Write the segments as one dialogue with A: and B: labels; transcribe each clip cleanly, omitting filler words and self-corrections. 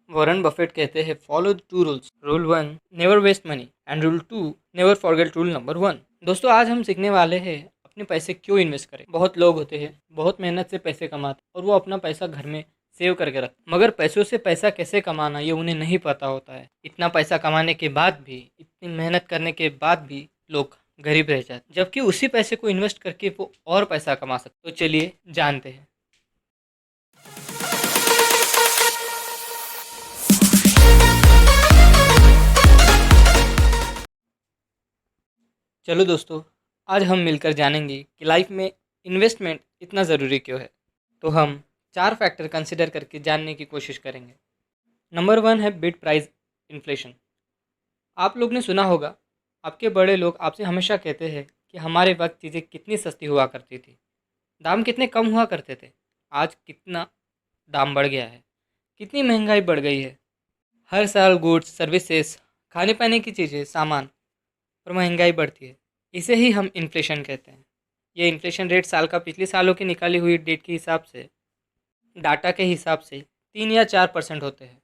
A: Warren Buffett कहते हैं follow the two rules. Rule 1 never waste money and rule 2 never forget rule number 1। दोस्तों आज हम सीखने वाले हैं अपने पैसे क्यों इन्वेस्ट करें। बहुत लोग होते हैं बहुत मेहनत से पैसे कमाते और वो अपना पैसा घर में सेव करके रखते, मगर पैसों से पैसा कैसे कमाना ये उन्हें नहीं पता होता है। इतना पैसा कमाने के बाद भी, इतनी मेहनत करने के बाद भी लोग गरीब रह जाते, जबकि उसी पैसे को इन्वेस्ट करके वो और पैसा कमा सकते। तो चलिए जानते हैं। चलो दोस्तों, आज हम मिलकर जानेंगे कि लाइफ में इन्वेस्टमेंट इतना ज़रूरी क्यों है। तो हम 4 फैक्टर कंसिडर करके जानने की कोशिश करेंगे। नंबर 1 है बिट प्राइस इन्फ्लेशन। आप लोग ने सुना होगा, आपके बड़े लोग आपसे हमेशा कहते हैं कि हमारे वक्त चीज़ें कितनी सस्ती हुआ करती थी, दाम कितने कम हुआ करते थे। आज कितना दाम बढ़ गया है, कितनी महंगाई बढ़ गई है। हर साल गुड्स सर्विसेज, खाने पाने की चीज़ें, सामान पर महंगाई बढ़ती है। इसे ही हम इन्फ्लेशन कहते हैं। ये इन्फ्लेशन रेट साल का पिछले सालों की निकाली हुई डेट के हिसाब से, डाटा के हिसाब से 3 या 4% होते हैं।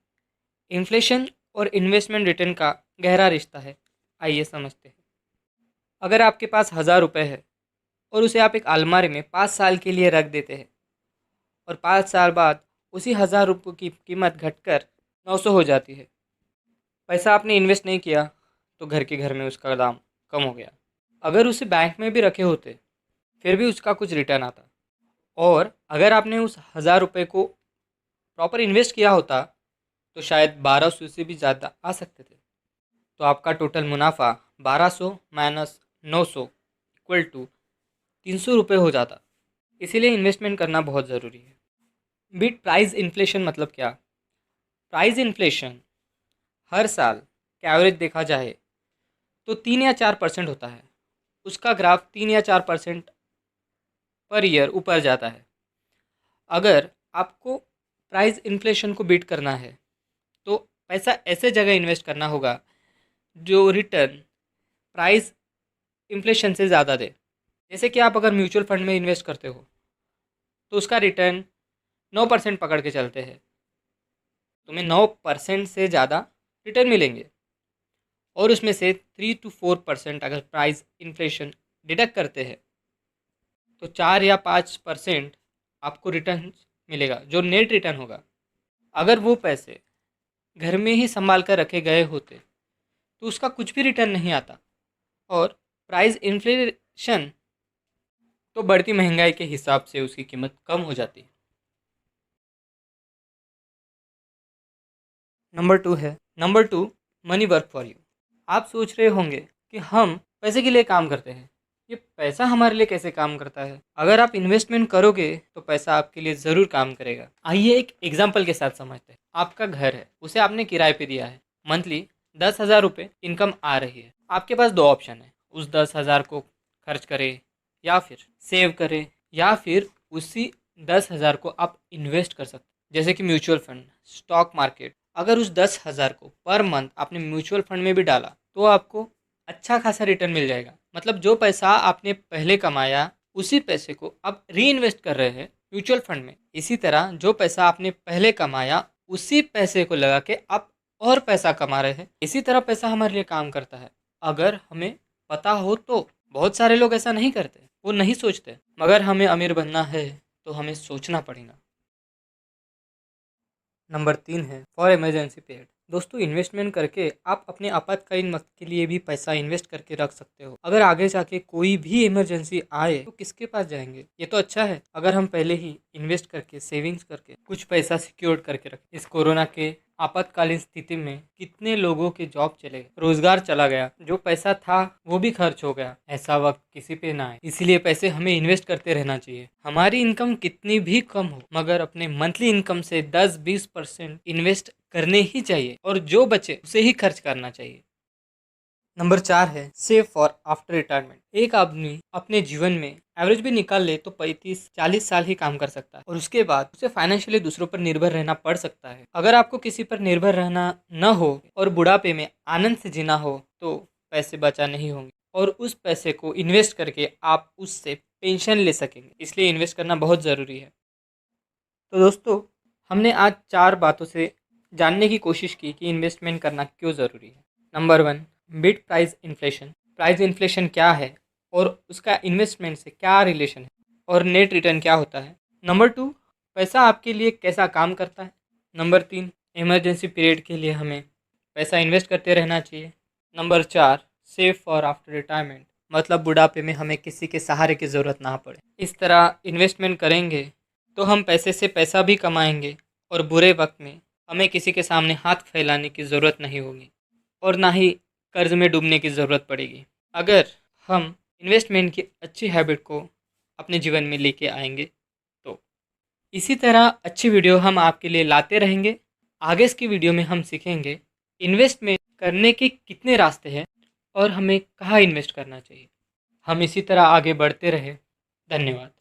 A: इन्फ्लेशन और इन्वेस्टमेंट रिटर्न का गहरा रिश्ता है। आइए समझते हैं। अगर आपके पास 1000 रुपये है और उसे आप एक अलमारी में 5 साल के लिए रख देते हैं और 5 साल बाद उसी 1000 रुपये की कीमत घटकर 900 हो जाती है। पैसा आपने इन्वेस्ट नहीं किया तो घर में उसका दाम कम हो गया। अगर उसे बैंक में भी रखे होते फिर भी उसका कुछ रिटर्न आता। और अगर आपने उस 1000 रुपये को प्रॉपर इन्वेस्ट किया होता तो शायद 1200 से भी ज़्यादा आ सकते थे। तो आपका टोटल मुनाफा 1200 माइनस 900 इक्वल टू 300 रुपये हो जाता। इसीलिए इन्वेस्टमेंट करना बहुत ज़रूरी है। बिट प्राइस इन्फ्लेशन मतलब क्या? प्राइस इन्फ्लेशन हर साल का एवरेज देखा जाए तो 3 या 4% होता है। उसका ग्राफ 3 या 4% पर ईयर ऊपर जाता है। अगर आपको प्राइस इन्फ्लेशन को बीट करना है तो पैसा ऐसे जगह इन्वेस्ट करना होगा जो रिटर्न प्राइस इन्फ्लेशन से ज़्यादा दे। जैसे कि आप अगर म्यूचुअल फंड में इन्वेस्ट करते हो तो उसका रिटर्न 9% पकड़ के चलते हैं, तुम्हें 9% से ज़्यादा रिटर्न मिलेंगे। और उसमें से 3 to 4% अगर प्राइस इन्फ्लेशन डिडक्ट करते हैं तो 4 या 5% आपको रिटर्न मिलेगा, जो नेट रिटर्न होगा। अगर वो पैसे घर में ही संभाल कर रखे गए होते तो उसका कुछ भी रिटर्न नहीं आता। और प्राइस इन्फ्लेशन तो बढ़ती महंगाई के हिसाब से उसकी कीमत कम हो जाती है। Number two money work for you. आप सोच रहे होंगे कि हम पैसे के लिए काम करते हैं, ये पैसा हमारे लिए कैसे काम करता है? अगर आप इन्वेस्टमेंट करोगे तो पैसा आपके लिए ज़रूर काम करेगा। आइए एक एग्जांपल के साथ समझते हैं। आपका घर है, उसे आपने किराए पे दिया है। मंथली 10,000 रुपये इनकम आ रही है। आपके पास 2 ऑप्शन है, उस 10,000 को खर्च करें या फिर सेव करें, या फिर उसी 10,000 को आप इन्वेस्ट कर सकते हैं, जैसे कि म्यूचुअल फंड, स्टॉक मार्केट। अगर उस 10,000 को पर मंथ आपने म्यूचुअल फंड में भी डाला तो आपको अच्छा खासा रिटर्न मिल जाएगा। मतलब जो पैसा आपने पहले कमाया उसी पैसे को आप री इन्वेस्ट कर रहे हैं म्यूचुअल फंड में। इसी तरह जो पैसा आपने पहले कमाया उसी पैसे को लगा के आप और पैसा कमा रहे हैं। इसी तरह पैसा हमारे लिए काम करता है, अगर हमें पता हो तो। बहुत सारे लोग ऐसा नहीं करते, वो नहीं सोचते। मगर हमें अमीर बनना है तो हमें सोचना पड़ेगा। नंबर 3 है फॉर इमरजेंसी पेड। दोस्तों इन्वेस्टमेंट करके आप अपने आपातकालीन वक्त के लिए भी पैसा इन्वेस्ट करके रख सकते हो। अगर आगे जाके कोई भी इमरजेंसी आए तो किसके पास जाएंगे? ये तो अच्छा है अगर हम पहले ही इन्वेस्ट करके, सेविंग्स करके कुछ पैसा सिक्योर करके रखें। इस कोरोना के आपातकालीन स्थिति में कितने लोगों के जॉब चले गए, रोजगार चला गया, जो पैसा था वो भी खर्च हो गया। ऐसा वक्त किसी पे ना आए, इसीलिए पैसे हमें इन्वेस्ट करते रहना चाहिए। हमारी इनकम कितनी भी कम हो, मगर अपने मंथली इनकम से 10-20% इन्वेस्ट करने ही चाहिए और जो बचे उसे ही खर्च करना चाहिए। नंबर 4 है सेव फॉर आफ्टर रिटायरमेंट। एक आदमी अपने जीवन में एवरेज भी निकाल ले तो 35-40 साल ही काम कर सकता है और उसके बाद उसे फाइनेंशियली दूसरों पर निर्भर रहना पड़ सकता है। अगर आपको किसी पर निर्भर रहना न हो और बुढ़ापे में आनंद से जीना हो तो पैसे बचा नहीं होंगे और उस पैसे को इन्वेस्ट करके आप उससे पेंशन ले सकेंगे। इसलिए इन्वेस्ट करना बहुत ज़रूरी है। तो दोस्तों हमने आज 4 बातों से जानने की कोशिश की कि इन्वेस्टमेंट करना क्यों ज़रूरी है। Number 1, bit price inflation. Price inflation क्या है और उसका इन्वेस्टमेंट से क्या रिलेशन है और नेट रिटर्न क्या होता है। नंबर 2, पैसा आपके लिए कैसा काम करता है। नंबर 3, इमरजेंसी पीरियड के लिए हमें पैसा इन्वेस्ट करते रहना चाहिए। Number 4, save for after retirement, मतलब बुढ़ापे में हमें किसी के सहारे की ज़रूरत ना पड़े। इस तरह इन्वेस्टमेंट करेंगे तो हम पैसे से पैसा भी कमाएंगे और बुरे वक्त में हमें किसी के सामने हाथ फैलाने की ज़रूरत नहीं होगी और ना ही कर्ज में डूबने की ज़रूरत पड़ेगी। अगर हम इन्वेस्टमेंट की अच्छी हैबिट को अपने जीवन में लेके आएंगे तो इसी तरह अच्छी वीडियो हम आपके लिए लाते रहेंगे। आगे की वीडियो में हम सीखेंगे इन्वेस्टमेंट करने के कितने रास्ते हैं और हमें कहाँ इन्वेस्ट करना चाहिए। हम इसी तरह आगे बढ़ते रहे। धन्यवाद।